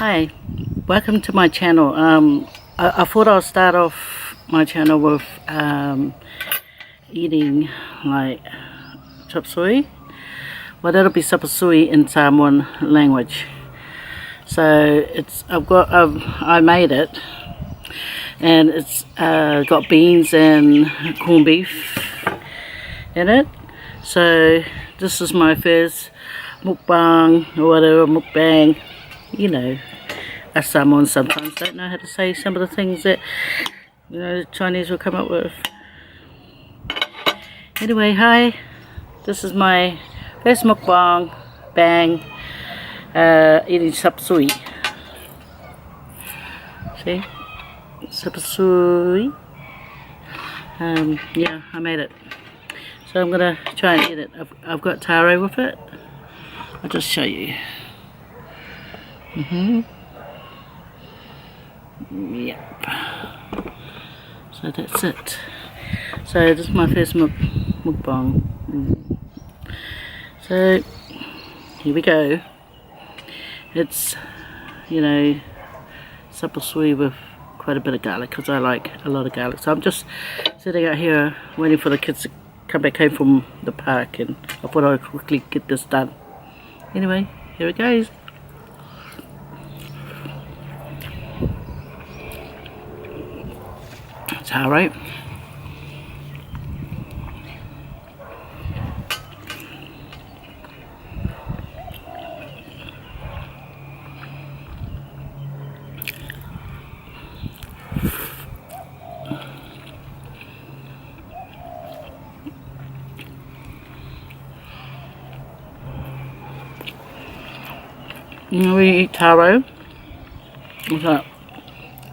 Hi, welcome to my channel. I thought I'll start off my channel with eating like Sapasui. Well, that'll be Sapasui in Samoan language. So I made it, and it's got beans and corned beef in it. So this is my first mukbang or whatever, mukbang. You know, us Samoans sometimes don't know how to say some of the things that, you know, the Chinese will come up with. Anyway, hi, this is my first mukbang, eating Sapasui. See? Sapasui. Yeah, I made it. So I'm gonna try and eat it. I've got taro with it. I'll just show you. Yep. So that's it. So this is my first mukbang. So here we go. It's, you know, Sapasui with quite a bit of garlic because I like a lot of garlic. So I'm just sitting out here waiting for the kids to come back home from the park, and I thought I'd quickly get this done. Anyway, here it goes. Taro. We eat taro. It's like,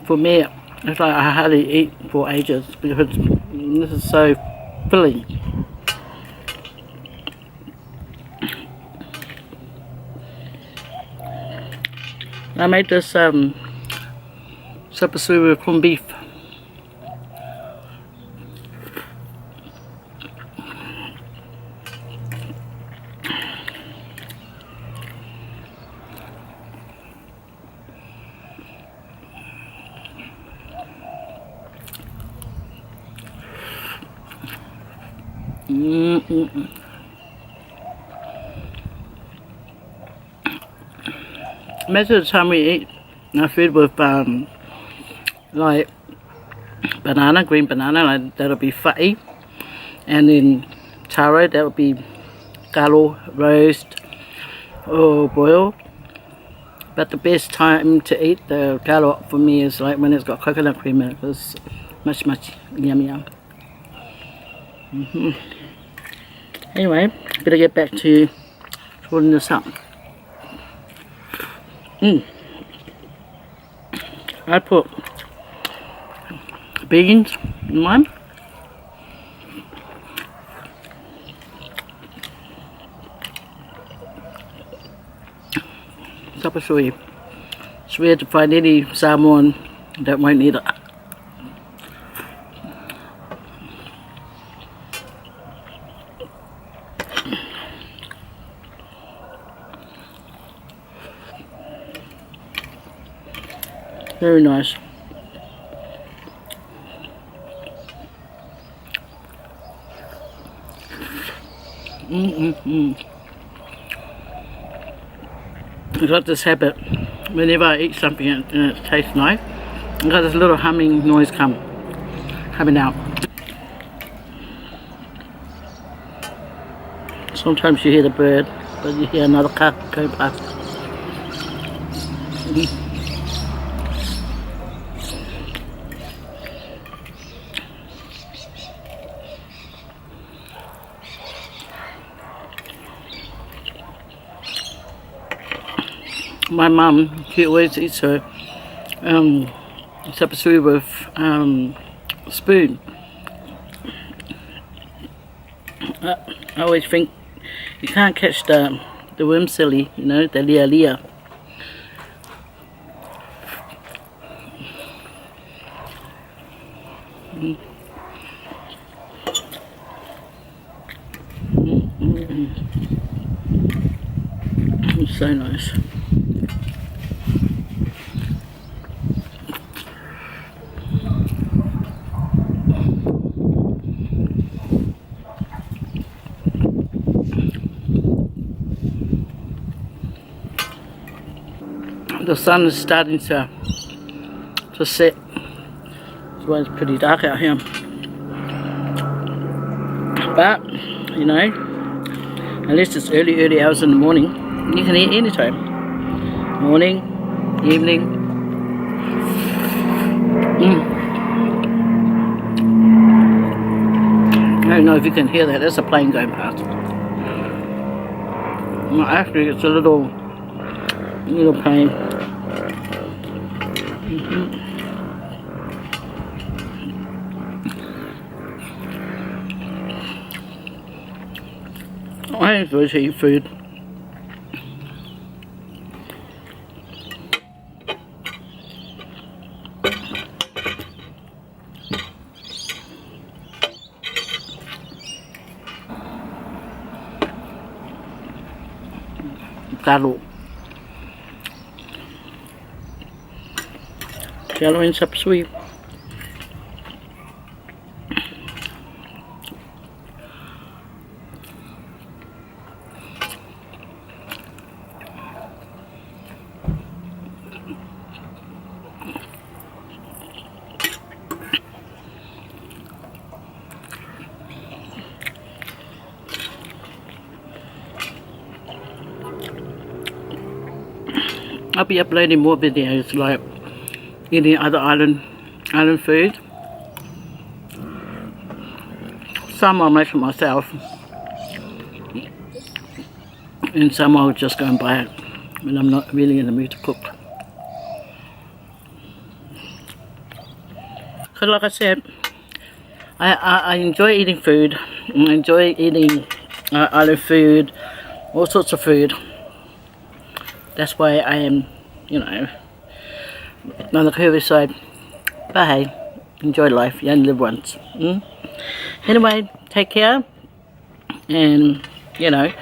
for me, it's like I hardly eat for ages because this is so filling. I made this Sapasui with corned beef. Most of the time we eat our food with like banana, green banana, like that'll be fa'i, and then taro, that'll be galo, roast or boiled. But the best time to eat the galo for me is like when it's got coconut cream in it. It's much yum. Anyway, better get back to rolling this up. I put beans in mine. Sapasui. It's rare to find any Samoan that won't eat it. Very nice. I've got this habit, whenever I eat something and it tastes nice, I've got this little humming noise coming out. Sometimes you hear the bird, but you hear another car go past. My mum, she always eats her Sapasui with a spoon. I always think you can't catch the worm silly, you know, the lia. It's so nice. the sun is starting to set. That's why it's pretty dark out here. But, you know, unless it's early hours in the morning, you can eat anytime. Morning, evening. I don't know if you can hear that. There's a plane going past. Well, actually, it's a little plane. I enjoy to eat food. Jalo and Sapasui. I'll be uploading more videos like eating other island food. Some I'll make for myself, and some I'll just go and buy it when I'm not really in the mood to cook. Because like I said, I enjoy eating food. I enjoy eating island food, all sorts of food. That's why I am, you know, on the curvy side. But hey, enjoy life. You only live once. Anyway, take care. And, you know,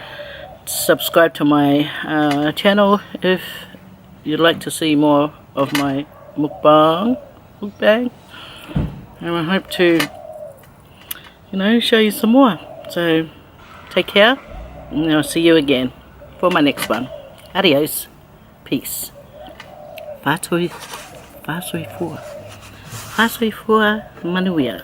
subscribe to my channel if you'd like to see more of my mukbang. And I hope to, you know, show you some more. So, take care. And I'll see you again for my next one. Adios. Peace. Fasui fua. Fasui fua manuia.